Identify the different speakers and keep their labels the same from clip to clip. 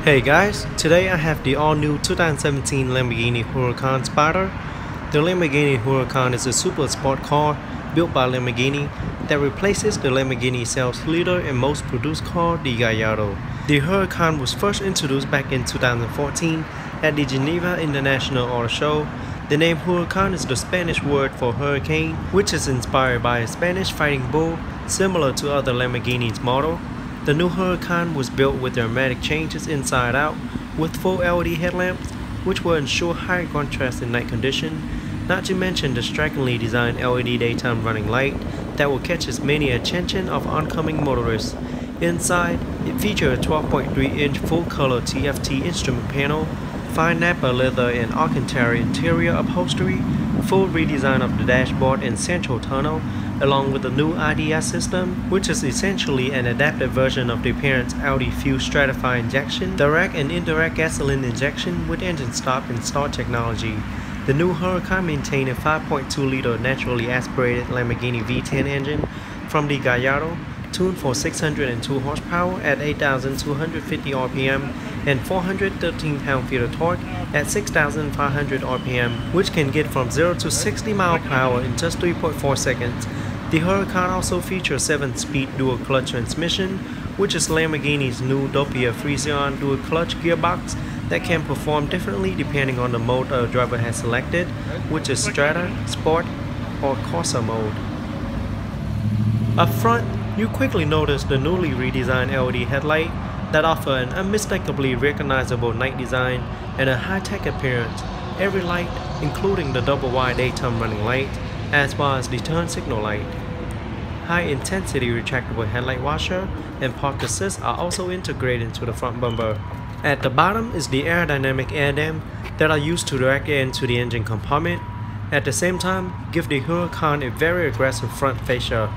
Speaker 1: Hey guys, today I have the all-new 2017 Lamborghini Huracan Spyder. The Lamborghini Huracan is a super sport car built by Lamborghini that replaces the Lamborghini sales leader and most produced car, the Gallardo. The Huracan was first introduced back in 2014 at the Geneva International Auto Show. The name Huracan is the Spanish word for hurricane, which is inspired by a Spanish fighting bull similar to other Lamborghini's model. The new Huracan was built with dramatic changes inside out, with full LED headlamps, which will ensure higher contrast in night condition, not to mention the strikingly designed LED daytime running light that will catch as many attention of oncoming motorists. Inside, it features a 12.3-inch full-color TFT instrument panel, fine Napa leather and Alcantara interior upholstery, full redesign of the dashboard and central tunnel, along with the new IDS system, which is essentially an adapted version of the parent's Audi Fuel Stratify injection, direct and indirect gasoline injection with engine stop and start technology. The new Huracan maintained a 5.2-liter naturally aspirated Lamborghini V10 engine from the Gallardo, tuned for 602 horsepower at 8,250 RPM and 413 pound-feet of torque at 6,500 RPM, which can get from 0 to 60 mph in just 3.4 seconds. The Huracan also features 7-speed dual-clutch transmission, which is Lamborghini's new Doppia Frisian dual-clutch gearbox that can perform differently depending on the mode a driver has selected, which is Strata, Sport, or Corsa mode. Up front, you quickly notice the newly redesigned LED headlight that offer an unmistakably recognizable night design and a high-tech appearance. Every light, including the double-wide daytime running light, as well as the turn signal light. High-intensity retractable headlight washer and park assist are also integrated into the front bumper. At the bottom is the aerodynamic air dam that are used to direct air into the engine compartment. At the same time, give the Huracan a very aggressive front fascia.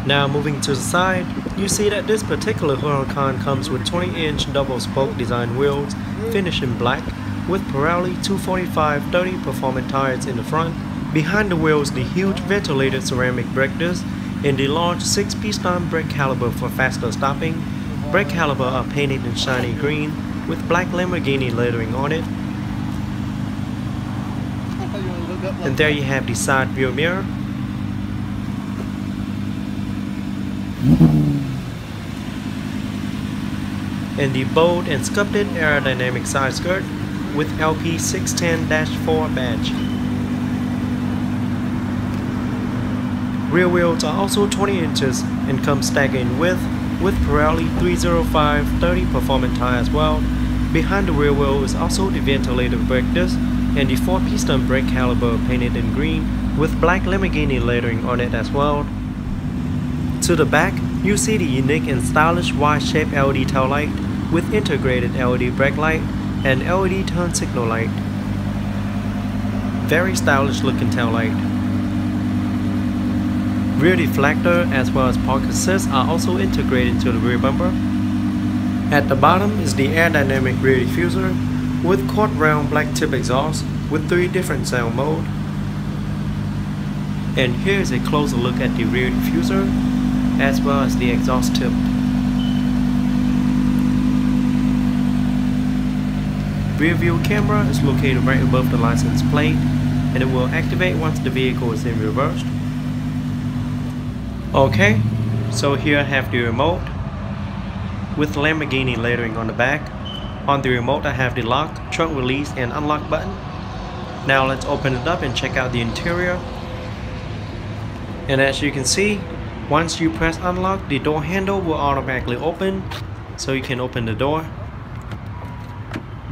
Speaker 1: Now moving to the side, you see that this particular Huracan comes with 20-inch double-spoke design wheels finished in black with Pirelli 245/30 performance tires in the front. Behind the wheels, the huge ventilated ceramic brake disc and the large 6-piston brake caliper for faster stopping. Brake caliper are painted in shiny green with black Lamborghini lettering on it. And there you have the side view mirror. And the bold and sculpted aerodynamic side skirt with LP610-4 badge. Rear wheels are also 20 inches and come staggered in width with Pirelli 305/30 performance tire as well. Behind the rear wheel is also the ventilated brake disc and the 4-piston brake caliper painted in green with black Lamborghini lettering on it as well. To the back, you see the unique and stylish Y-shaped LED tail light with integrated LED brake light and LED turn signal light. Very stylish looking tail light. Rear deflector as well as park assist are also integrated into the rear bumper. At the bottom is the aerodynamic rear diffuser with quad round black tip exhaust with 3 different sound modes. And here's a closer look at the rear diffuser as well as the exhaust tip. Rear view camera is located right above the license plate and it will activate once the vehicle is in reverse. Okay, so here I have the remote with Lamborghini lettering on the back. On the remote I have the lock, trunk release and unlock button. Now let's open it up and check out the interior. And as you can see, once you press unlock, the door handle will automatically open, so you can open the door.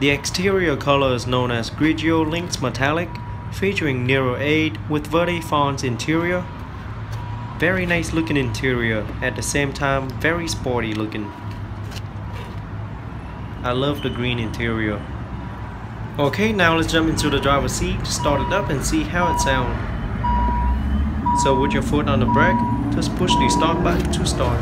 Speaker 1: The exterior color is known as Grigio Lynx Metallic, featuring Nero 8 with Verde Fonts interior. Very nice looking interior, at the same time very sporty looking. I love the green interior. Okay, now let's jump into the driver's seat, start it up and see how it sounds. So with your foot on the brake, just push the start button to start.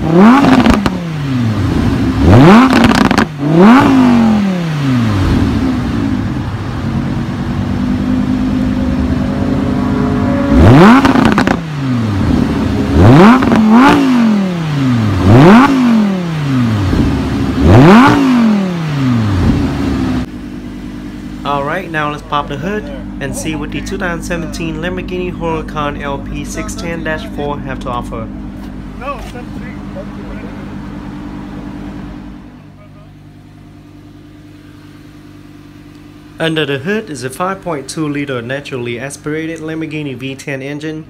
Speaker 1: Alright, now let's pop the hood and see what the 2017 Lamborghini Huracan LP610-4 have to offer. Under the hood is a 5.2-liter naturally aspirated Lamborghini V10 engine,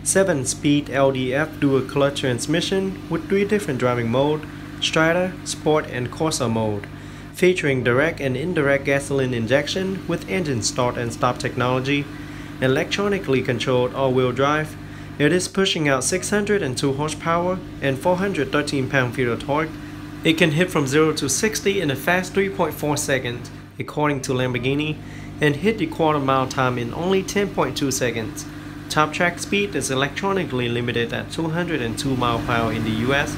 Speaker 1: 7-speed LDF dual clutch transmission with 3 different driving modes: Spyder, Sport, and Corsa mode, featuring direct and indirect gasoline injection with engine start and stop technology, electronically controlled all-wheel drive. It is pushing out 602 horsepower and 413 pound-feet of torque. It can hit from 0 to 60 in a fast 3.4 seconds, according to Lamborghini, and hit the quarter-mile time in only 10.2 seconds. Top track speed is electronically limited at 202 mph in the US.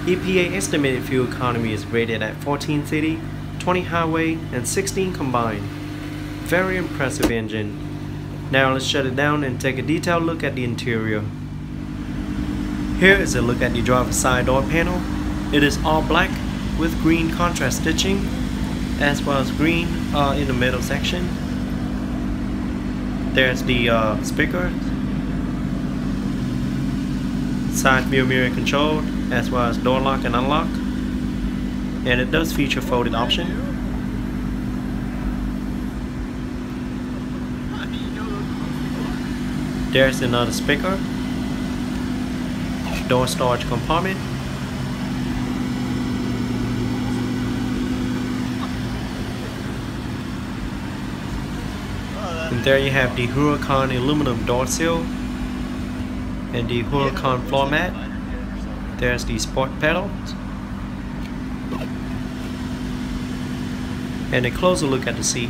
Speaker 1: EPA estimated fuel economy is rated at 14 city, 20 highway, and 16 combined. Very impressive engine. Now let's shut it down and take a detailed look at the interior. Here is a look at the driver's side door panel. It is all black with green contrast stitching, as well as green in the middle section. There's the speaker, side view mirror control, as well as door lock and unlock, and it does feature folded option. There's another speaker, door storage compartment, and there you have the Huracan aluminum door seal and the Huracan floor mat. There's the sport pedals, and a closer look at the seat.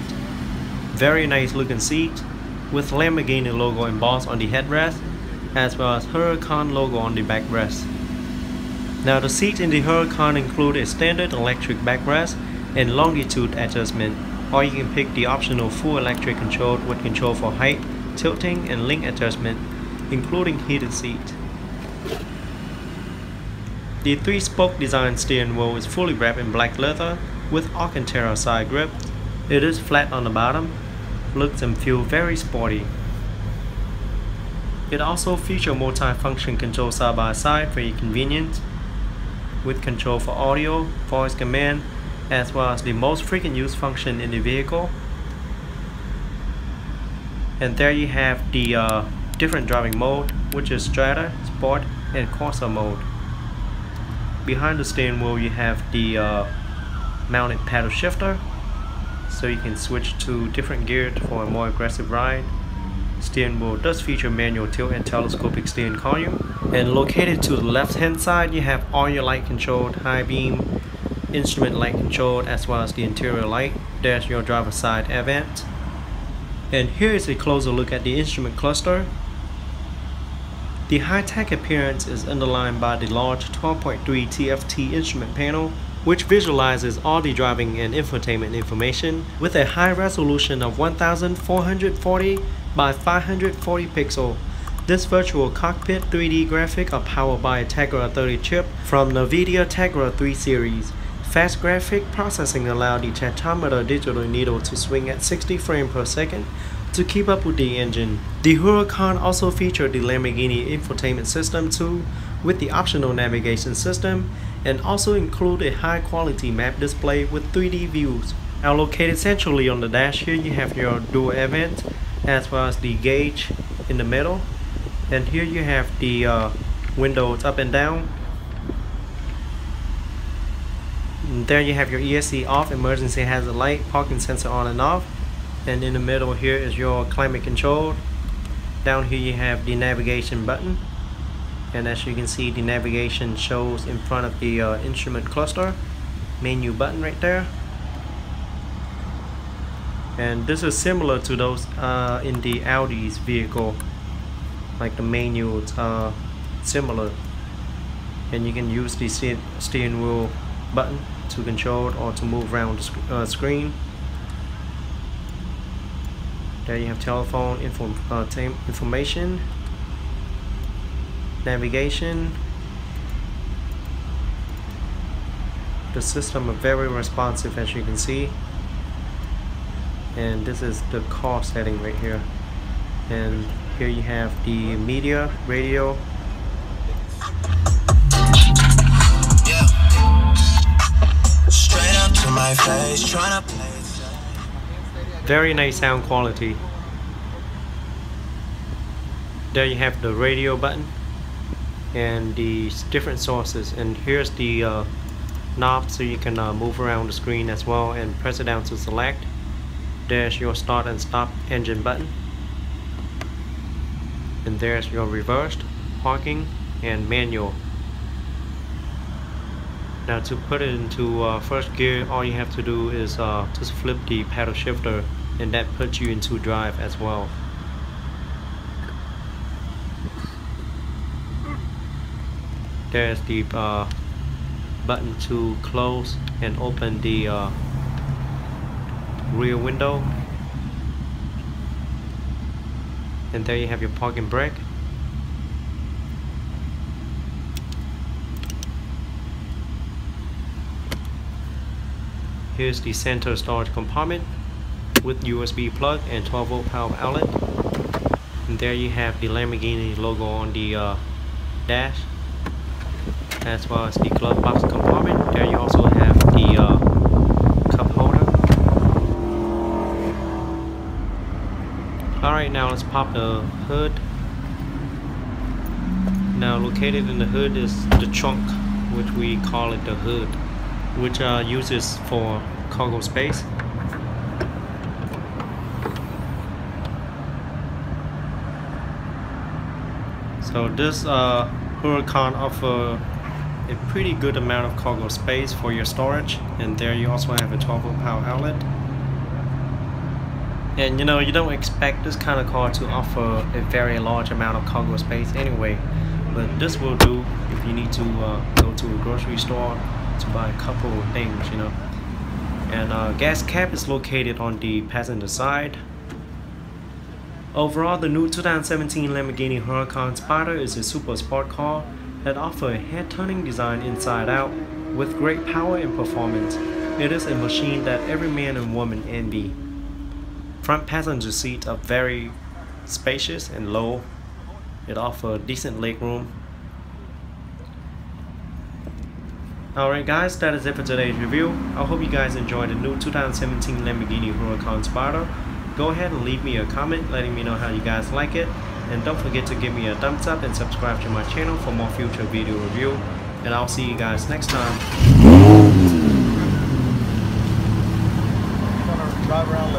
Speaker 1: Very nice looking seat with Lamborghini logo embossed on the headrest, as well as Huracan logo on the backrest. Now the seats in the Huracan include a standard electric backrest and longitude adjustment, or you can pick the optional full electric control with control for height, tilting, and link adjustment, including heated seat. The 3-spoke design steering wheel is fully wrapped in black leather with Alcantara side grip. It is flat on the bottom, looks and feels very sporty. It also features multi-function control side by side for your convenience, with control for audio, voice command, as well as the most frequent use function in the vehicle. And there you have the different driving mode, which is Spyder, Sport, and Corsa mode. Behind the steering wheel you have the mounted paddle shifter, so you can switch to different gears for a more aggressive ride. Steering wheel does feature manual tilt and telescopic steering column. And located to the left hand side you have all your light controlled, high beam, instrument light controlled, as well as the interior light. There's your driver's side air vent. And here is a closer look at the instrument cluster. The high-tech appearance is underlined by the large 12.3 TFT instrument panel, which visualizes all the driving and infotainment information with a high resolution of 1440 by 540 pixel. This virtual cockpit 3D graphic are powered by a Tegra 30 chip from NVIDIA Tegra 3 series. Fast graphic processing allows the tactometer digital needle to swing at 60 frames per second to keep up with the engine. The Huracan also featured the Lamborghini infotainment system too, with the optional navigation system, and also include a high quality map display with 3D views. Now located centrally on the dash here you have your dual air vent, as well as the gauge in the middle, and here you have the windows up and down. And there you have your ESC off, emergency hazard light, parking sensor on and off. And in the middle here is your climate control. Down here you have the navigation button, and as you can see the navigation shows in front of the instrument cluster. Menu button right there, and this is similar to those in the Audi's vehicle, like the menus similar. and you can use the steering wheel button to control it or to move around the screen. There you have telephone information, navigation. The system is very responsive, as you can see, and this is the car setting right here. And here you have the media, radio. Very nice sound quality. There you have the radio button and the different sources, and here's the knob so you can move around the screen as well, and press it down to select. There's your start and stop engine button, and there's your reversed, parking, and manual. Now to put it into first gear, all you have to do is just flip the paddle shifter, and that puts you into drive as well. There's the button to close and open the rear window, and there you have your parking brake. Here's the center storage compartment with USB plug and 12-volt power outlet, and there you have the Lamborghini logo on the dash, as well as the glove box compartment. There you also have the cup holder. Alright, now let's pop the hood. Now located in the hood is the trunk, which we call it the hood, which uses for cargo space. So this Huracan offers a pretty good amount of cargo space for your storage, and there you also have a 12-volt power outlet. And you know, you don't expect this kind of car to offer a very large amount of cargo space anyway, but this will do if you need to go to a grocery store to buy a couple of things, you know. And gas cap is located on the passenger side. Overall, the new 2017 Lamborghini Huracan Spyder is a super sport car that offers a head-turning design inside out with great power and performance. It is a machine that every man and woman envy. Front passenger seats are very spacious and low. It offers decent legroom. Alright guys, that is it for today's review. I hope you guys enjoyed the new 2017 Lamborghini Huracan Spyder. Go ahead and leave me a comment letting me know how you guys like it. And don't forget to give me a thumbs up and subscribe to my channel for more future video review. And I'll see you guys next time.
Speaker 2: Drive around